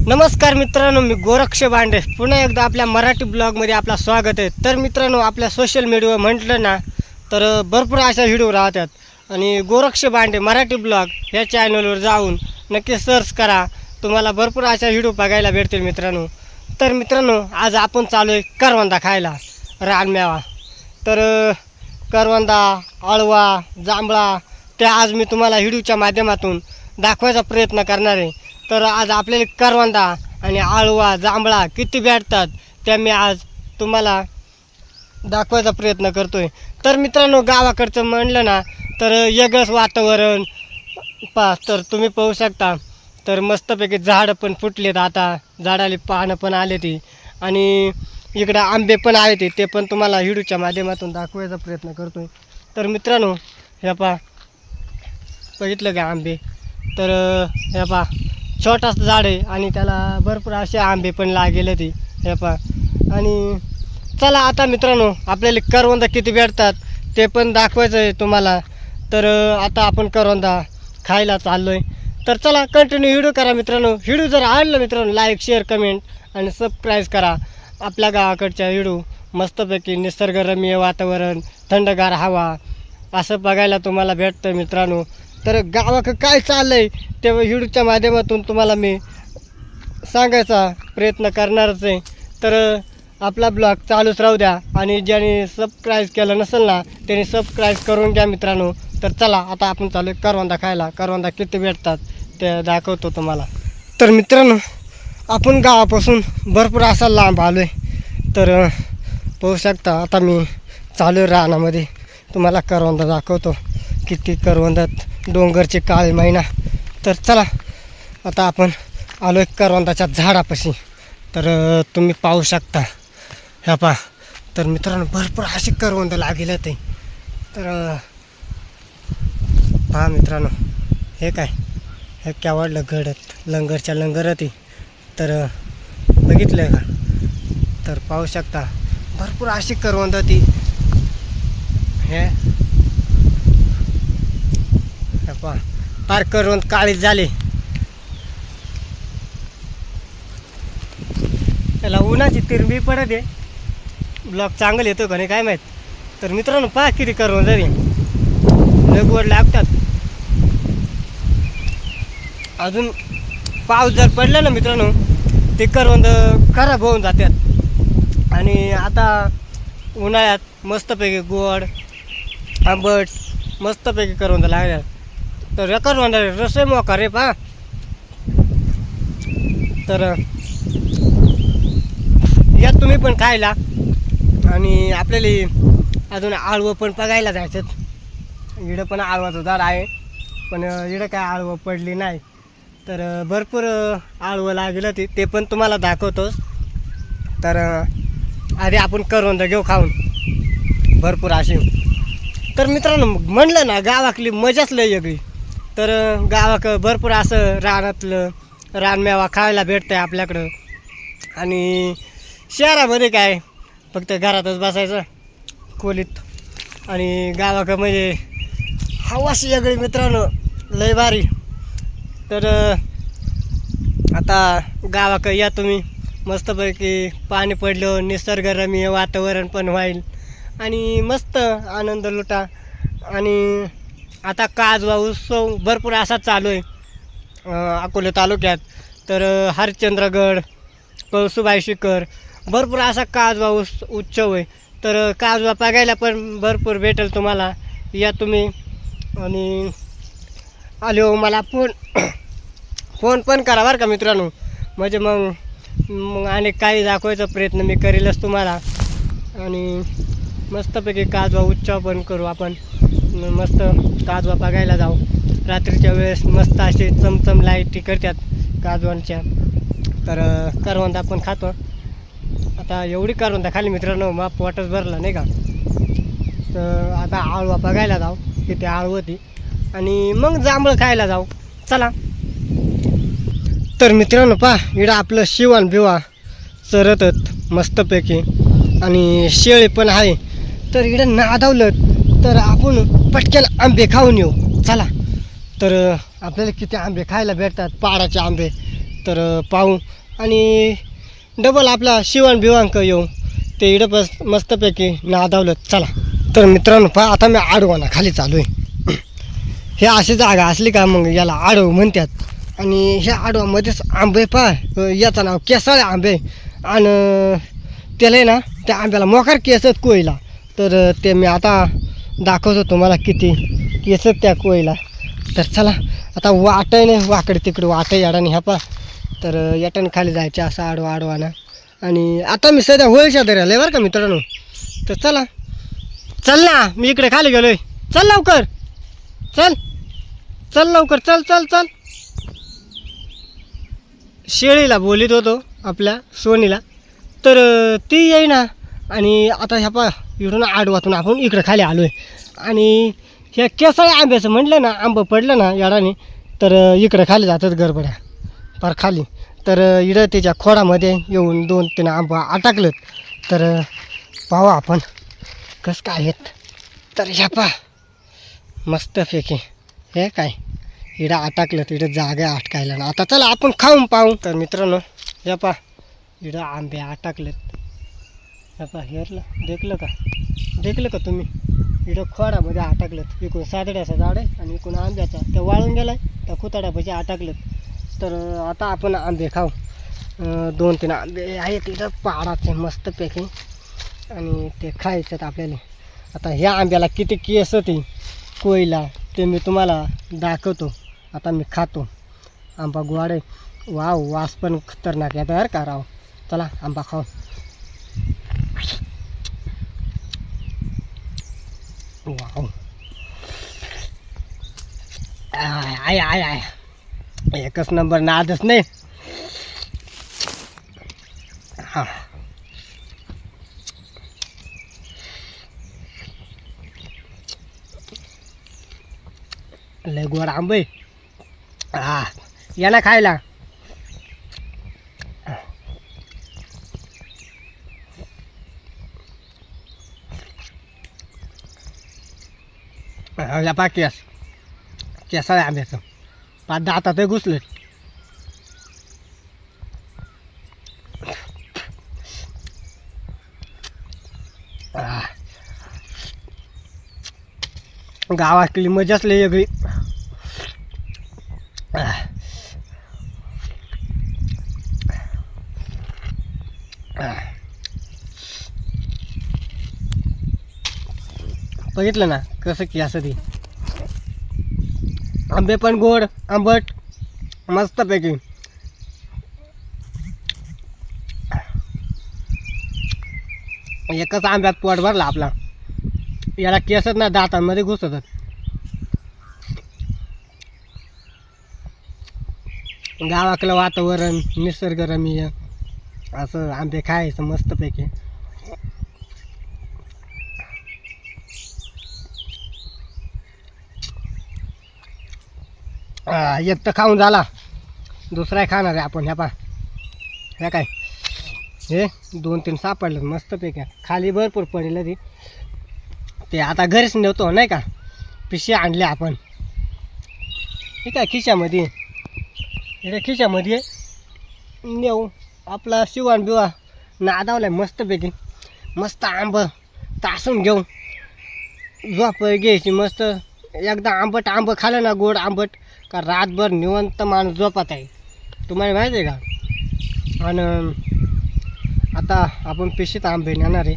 नमस्कार मित्रांनो, मी गोरक्ष बांडे पुन्हा एकदा आपल्या मराठी ब्लॉगमध्ये आपला स्वागत आहे। तर मित्रांनो, आपल्या सोशल मीडियावर म्हटलं ना तर भरपूर अशा व्हिडिओ राहतात आणि गोरक्ष बांडे मराठी ब्लॉग ह्या चॅनलवर जाऊन नक्की सर्च करा, तुम्हाला भरपूर अशा व्हिडिओ बघायला भेटतील मित्रांनो। तर मित्रांनो, आज आपण चालू आहे करवंदा खायला, रानमेवा। तर करवंदा, आळवा, जांभळा ते आज मी तुम्हाला व्हिडिओच्या माध्यमातून दाखवायचा प्रयत्न करणार आहे। तर आज आपल्याला करवंदा आणि आळवा, जांभळा किती भेटतात त्या मी आज तुम्हाला दाखवायचा प्रयत्न करतोय। तर मित्रांनो, गावाकडचं म्हणलं ना तर वेगळंच वातावरण तर तुम्ही पाहू शकता। तर मस्तपैकी झाडं पण फुटलेत, आता झाडाला पानं पण आले ती, आणि इकडं आंबे पण आले ते पण तुम्हाला व्हिडिओच्या माध्यमातून दाखवायचा प्रयत्न करतोय। तर मित्रांनो, हे पहा, बघितलं का आंबे? तर हे पहा, छोटासा झाड आहे आणि त्याला भरपूर असे आंबे पण लागेले ती, हे पहा। आणि चला आता मित्रांनो, आपल्याला करवंदा किती भेटतात ते पण दाखवायचं आहे तुम्हाला। तर आता आपण करवंदा खायला चाललो आहे। तर चला कंटिन्यू व्हिडिओ करा मित्रांनो। व्हिडिओ जर आवडला मित्रांनो, लाईक, शेअर, कमेंट आणि सबस्क्राईब करा। आपल्या गावाकडच्या व्हिडिओ मस्तपैकी निसर्गरम्य वातावरण, थंडगार हवा असं बघायला तुम्हाला भेटतं मित्रांनो। तर गावाकडं काय चाललं आहे ते व्हिडिओच्या माध्यमातून तुम्हाला मी सांगायचा प्रयत्न करणारच आहे। तर आपला ब्लॉग चालूच राहू द्या, आणि ज्याने सबस्क्राईब केलं नसेल ना त्याने सबस्क्राईब करून घ्या मित्रांनो। तर चला आता आपण चालू आहे करवंदा खायला। करवंदा किती भेटतात ते दाखवतो तुम्हाला। तर मित्रांनो, आपण गावापासून भरपूर असा लांब आलो आहे। तर पाहू शकता, आता मी चालू आहे रानामध्ये, तुम्हाला करवंदा दाखवतो किती करवंदात, डोंगरचे काळे मैना। तर चला आता आपण आलो आहे करवंदाच्या झाडापाशी। तर तुम्ही पाहू शकता, ह्या पहा। तर मित्रांनो, भरपूर असे करवंद लागेल ते। तर पहा मित्रांनो, हे काय, हे केवढलं घडत लंगरच्या लंगरत आहे। तर बघितलं का? तर पाहू शकता, भरपूर अशी करवंद ती, हे पहा, फार करवंद काळीच झाले। त्याला उन्हाची तिरंबी पडत आहे, ब्लॉग चांगलं येतो का नाही काय माहीत। तर मित्रांनो, पहा किती करवंद रे, लय गोड लागतात। अजून पाऊस जर पडला ना मित्रांनो, ते करवंद खराब होऊन जातात। आणि आता उन्हाळ्यात मस्तपैकी गोड, आंबट मस्तपैकी करवंद लागतात। तर या करवंदा रस मोका रे पहा। तर या तुम्ही पण खायला, आणि आपल्याला अजून आळवं पण बघायला जायचं। इकडं पण आळवाचं झाड आहे, पण इकडं काय आळवं पडली नाही। तर भरपूर आळवं लागलं ते पण तुम्हाला दाखवतोच। तर आधी आपण करवंद घेऊ खाऊन भरपूर अशी। तर मित्रांनो, म्हणलं ना गावातली मजाच लय वेगळी। तर गावाक भरपूर असं रानातलं रानमेवा खायला भेटतं आहे आपल्याकडं। आणि शहरामध्ये काय, फक्त घरातच बसायचं खोलीत, आणि गावाक म्हणजे हवाशी वेगळी मित्रांनो, लय भारी। तर आता गावाक या तुम्ही, मस्तपैकी पाणी पडलं, निसर्गरम्य वातावरण पण होईल आणि मस्त आनंद लुटा। आणि आता काजवा उत्सव भरपूर असा चालू आहे अकोले तालुक्यात। तर हरिश्चंद्रगड, कळसुबाई शिखर, भरपूर असा काजवा उत्सव आहे। तर काजवा बघायला पण भरपूर भेटेल तुम्हाला, या तुम्ही। आणि आले हो मला फोन पण करा बरं का मित्रांनो, म्हणजे मग आणि काही दाखवायचा प्रयत्न मी करेलच तुम्हाला। आणि मस्तपैकी काजवा उत्सव पण करू आपण, मस्त काजवा बघायला जाऊ रात्रीच्या वेळेस। मस्त असे चमचम लाईटी करतात काजवांच्या। तर करवंदा पण खातो। आता एवढी करवंदा खाली मित्रांनो, मग पोटच भरला नाही का। तर आता आळवा बघायला जाऊ किती आळवती, आणि मग जांभळं खायला जाऊ, चला। तर मित्रांनो, पहा इकडं आपलं शिवण बिवा चरतत मस्तपैकी, आणि शेळी पण आहे। तर इकडं नादावलं तर आपण पटकन आंबे खाऊन येऊ, चला। तर आपल्याला किती आंबे खायला भेटतात, पाडाचे आंबे। तर पाहू आणि डबल आपला शिवण बिवांक येऊ ते इडं बस मस्तपैकी नादावलं. चला तर मित्रांनो पहा आता मी आडवाना खाली चालू आहे. हे अशी जागा असली का मग याला आडव म्हणतात. आणि ह्या आडवामध्येच आंबे पहा याचं नाव केसाळे आंबे आणि त्याला आहे ना त्या आंब्याला मोकार केसच कोयला. तर ते मी आता दाखवतो तुम्हाला किती केसच त्या कोयला. तर चला आता वाटय नाही वाकडे तिकडे वाटय याडाने ह्या पा. तर याटाने खाली जायचे असं आडवाना. आणि आता मी सध्या होळीच्या दर्याला बरं का मित्रांनो. तर चला चल ना मी इकडे खाली गेलोय. चल लवकर चल चल लवकर चल चल चल. शेळीला बोलीत होतो आपल्या सोनीला तर ती येईना. आणि आता ह्या पा इकडून आडवातून आपण इकडं खाली आलो आहे. आणि ह्या केसाळ्या आंब्याचं म्हटलं ना आंबं पडलं ना याडाने तर इकडं खाली जातात गडबड्या फार खाली. तर इकडं त्याच्या खोडामध्ये येऊन 2-3 आंबा अटकलं. तर पाहू आपण कसं काय आहेत. तर ह्या पा मस्तपैकी हे काय इडं अटकलं इडं जागा अटकायला ना. आता चला आपण खाऊन पाहू. तर मित्रांनो ह्या पा इडं आंबे अटकलेत. ह्या पा हेरलं देखलं का तुम्ही इडं खोडामध्ये अटकलेत. इकडून सादड्याचं झाड आहे आणि इकडून आंब्याचा त्या वाळून गेलाय त्या खुताड्यापाशी अटकलेत. तर आता आपण आंबे खाऊ. 2-3 आंबे आहेत इथं पहाडाचे मस्तपैकी आणि ते खायचं आपल्याला. आता ह्या आंब्याला किती केस होती कोयला ते मी तुम्हाला दाखवतो. आता मी खातो. आंबा गोड आहे वाव वास पण खतरनाक आहे बरं का राव. चला आंबा खाऊ. वाव आय आय आय एकच नंबर नादच नाही. हां लय गोड आंबे. हा या ना खायला. या पा केसाळ्या आंब्याचं 5-10 हातात घुसले. गावातली मजाच लय वेगळी. बघितलं ना कसं की असं ती आंबे पण गोड आंबट मस्तपैकी. एकच आंब्यात पोट भरला आपला. याला केसच ना दातांमध्ये घुसतात. गावाकडलं वातावरण निसर्गरम्य असं आंबे खायचं मस्तपैकी. एक तर खाऊन झाला दुसरा खाणार आहे आपण. ह्या पा ह्या काय हे 2-3 सापडलं मस्तपैकी. खाली भरपूर पडेल ते आता घरीच नेतो नाही का. पिशवी आणले आपण हे काय खिशामध्ये इथे खिशामध्ये नेऊ. आपला शिवण बिवा नादावलाय मस्तपैकी. मस्त आंब तासून घेऊ झोप घ्यायची मस्त. एकदा आंबट आंब खाल्लं ना गोड आंबट का रातभर निवंत माणूस झोपत आहे तुम्हाला माहिती आहे का. आणि आता आपण पिशीत आंबे नेणार आहे.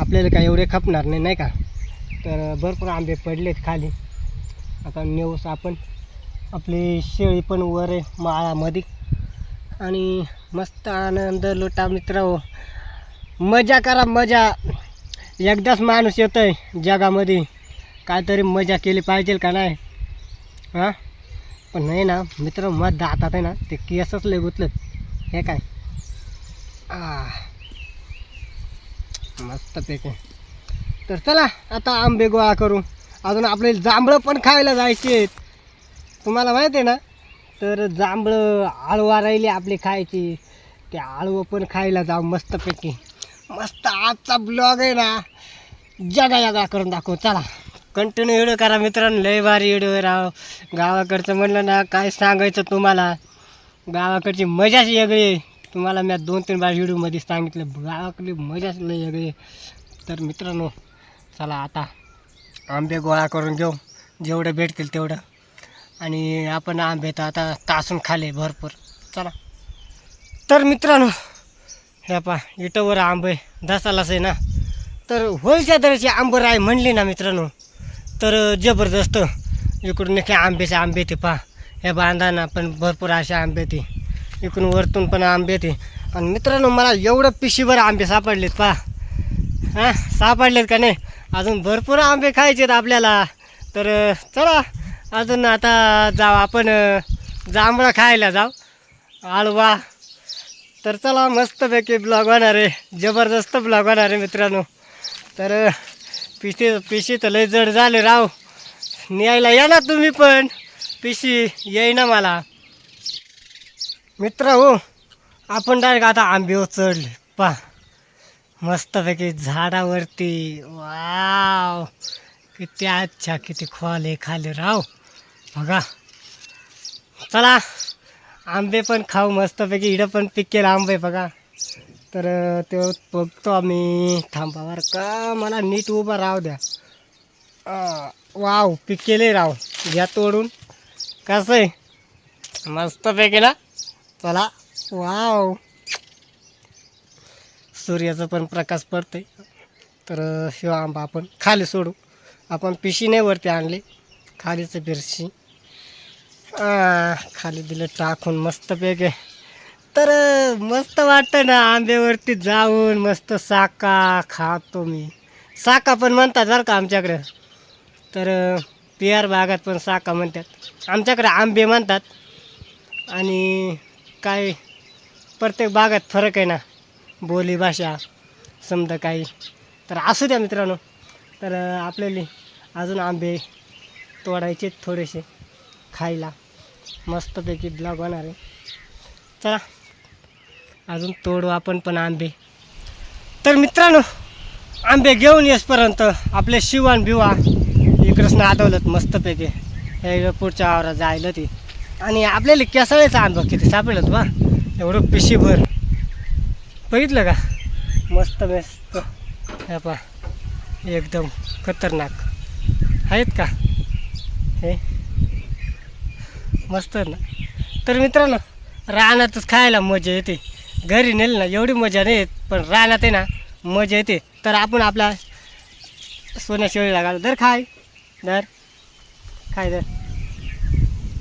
आपल्याला काय एवढे खपणार नाही नाही का. तर भरपूर आंबे पडलेत खाली. आता नेऊस आपण. आपली शेळी पण वर आहे माळामध्ये. आणि मस्त आनंद लुटा मित्र. मजा करा मजा. एकदाच माणूस येतो आहे जगामध्ये काहीतरी मजा केली पाहिजे का नाही. हां पण नाही ना मित्र मत दातात आहे ना ते केसच लय गुतलेत. हे काय मस्तपैकी. तर चला आता आंबे गोळा करू. अजून आपल्याला जांभळं पण खायला जायचे आहेत तुम्हाला माहिती आहे ना. तर जांभळं आळवा राहिली आपली खायची. ते आळवं पण खायला जाऊ मस्तपैकी. मस्त आजचा ब्लॉग आहे ना जगा करून दाखवू. चला कंटिन्यू व्हिडिओ करा मित्रांनो. लय भारी व्हिडिओ राव. गावाकडचं म्हणलं ना काय सांगायचं तुम्हाला. गावाकडची मजाच वेगळी आहे. तुम्हाला मी 2-3 बार व्हिडिओमध्ये सांगितलं गावाकडली मजाच लई वेगळी आहे. तर मित्रांनो चला आता आंबे गोळा करून घेऊ जेवढे भेटतील तेवढं. आणि आपण आंबे तर आता तासून खाले भरपूर. चला तर मित्रांनो हे पा इटंवर आंबे दसालाच आहे ना. तर होलच्या दराची आंबर आहे म्हणली ना मित्रांनो तर जबरदस्त. इकडून नक्की आंबेचे आंबे ते पहा. ह्या बांधाना पण भरपूर असे आंबे ते. इकडून वरतून पण आंबे ते. आणि मित्रांनो मला एवढं पिशीभर आंबे सापडलेत पहा. हां सापडलेत का नाही. अजून भरपूर आंबे खायचे आहेत आपल्याला. तर चला अजून आता जाऊ आपण जांभळा खायला जाऊ आळवा. तर चला मस्तपैकी ब्लॉग होणार आहे. जबरदस्त ब्लॉग होणार आहे मित्रांनो. तर पिशी तर लय जड झाले राव. न्यायला या ना तुम्ही पण. पिशी येईना मला मित्र हो. आपण डायरेक्ट आता आंबेवर चढले पा मस्तपैकी झाडावरती. वाव किती अच्छा किती खोले खाले राव बघा. चला आंबे पण खाऊ मस्तपैकी. इकडं पण पिकेल आंबे बघा. तर ते बघतो आम्ही. थांबा बरं का मला नीट उभा राहू द्या. वाव पिकेले राव. घ्या तोडून. कसं आहे मस्तपैकी ना. चला वाव सूर्याचा पण प्रकाश पडतोय. तर हे आंबा आपण खाली सोडू. आपण पिशी नाही वरती आणली खालीच पिरशी खाली दिलं टाकून मस्तपैकी. तर मस्त वाटतं ना आंब्यावरती जाऊन. मस्त साका खातो मी. साका पण म्हणतात बरं का आमच्याकडं. तर पियार बागात पण साका म्हणतात. आमच्याकडे आंबे म्हणतात. आणि काय प्रत्येक बागात फरक आहे ना बोली भाषा समजा काही. तर असू द्या मित्रांनो. तर आपल्याला अजून आंबे तोडायचे थोडेसे खायला. मस्तपैकी ब्लॉग होणार आहे. चला अजून तोडू आपण पण आंबे. तर मित्रांनो आंबे घेऊन येसपर्यंत आपले शिवान बिवा इकडंच नादवलं मस्तपैकी. हे पुढच्या वावरात जायला ते. आणि आपल्याला केसाळ्याचा आंबा किती सापडलं बा एवढं पिशीभर. बघितलं का मस्त मस्त हे पा एकदम खतरनाक आहेत का हे मस्त ना. तर मित्रांनो रानातच खायला मजा येते. घरी नेलं ना एवढी मजा नाही येत. पण रानात आहे ना मजा येते. तर आपण आपला सोन्या शेळीला घाल दर खाय दर खाय दर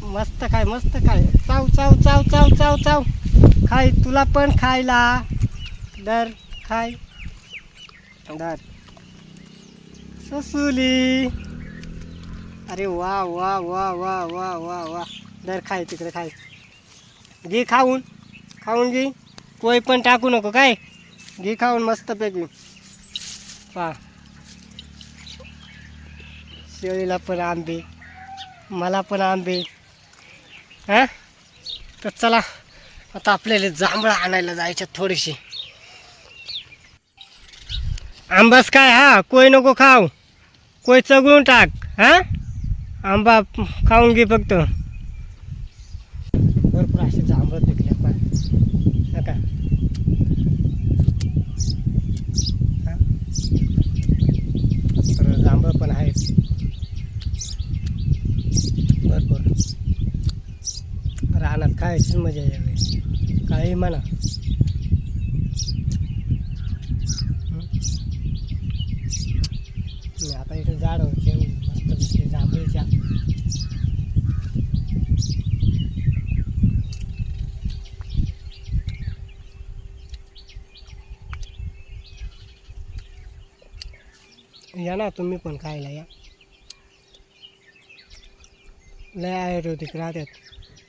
मस्त खाय मस्त खाय. चाव चाव चाव चाव चाव चाव खाय. तुला पण खायला दर खाय दर ससुली. अरे वा वा वा वा वा वा वा. दर खाय तिकडे खाय. घे खाऊन खाऊन घे. कोय पण टाकू नको काय. घे खाऊन मस्तपैकी. पा शेळीला पण आंबे मला पण आंबे. हां तर चला आता आपल्याला जांभळं आणायला जायचं थोडीशी. आंबाच काय हा कोय नको खाऊ. कोय चगळून टाक. हां आंबा खाऊन घे फक्त. भरपूर असे जांभळं पिकले पण नका. हां तर जांभळं पण आहेत भरपूर. रानात खायचीच मजा यावी काही म्हणा. मी आता इथे झाड होते मस्त जांभळीच्या. या ना तुम्ही पण खायला या. लय आयुर्वेदिक राहतात.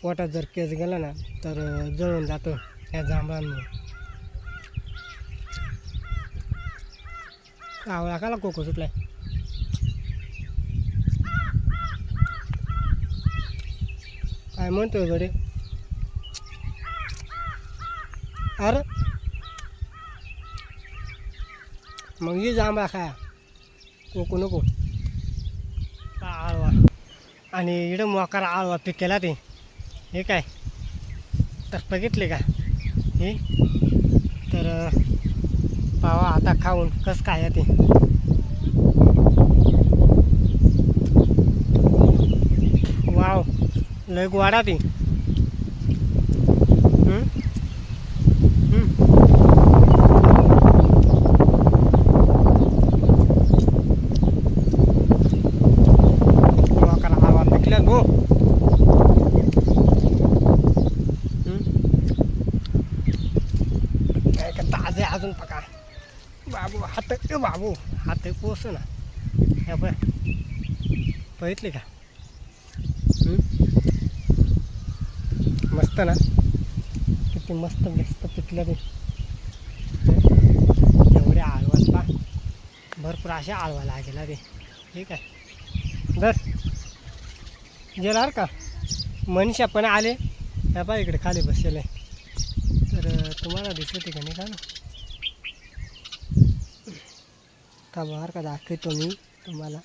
पोटात जर केस गेला ना तर जळून जातो या जांभळांमुळे. आवळा खाला कोको सुटलाय. काय म्हणतोय गडे. अरे मग ये जांभळा खाया कोको नको. आळवा आणि इकडं मोकार आळवा पिकेला ते हे काय तर बघितले का हे तर पावा आता खाऊन कसं काय आहे ते वाव लय गोडा ती हो काय का ताजे अजून पका बाबू हात बाबू हात पोस ना ह्या बघ बघितले का मस्त ना किती मस्त मस्त पिकलं ते एवढे आळवाल पा भरपूर असे आळवा लागेला ते ठीक आहे दर गेला का मनीषा पण आले ह्या पा इकडे खाली बसले तर तुम्हाला दिसते का नाही का ना का बाहेर का दाखवतो मी तुम्हाला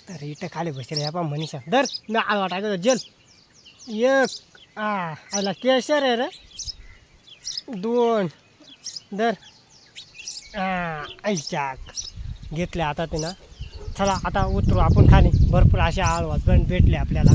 तर इथं खाली बसले ह्या पा मनीषा दर मी आळवा टाकतो जेल एक आला केशर आहे रे 2 दर ऐचाक घेतले आता ते ना चला आता उतरू आपण खाली भरपूर असे आळवा पण भेटले आपल्याला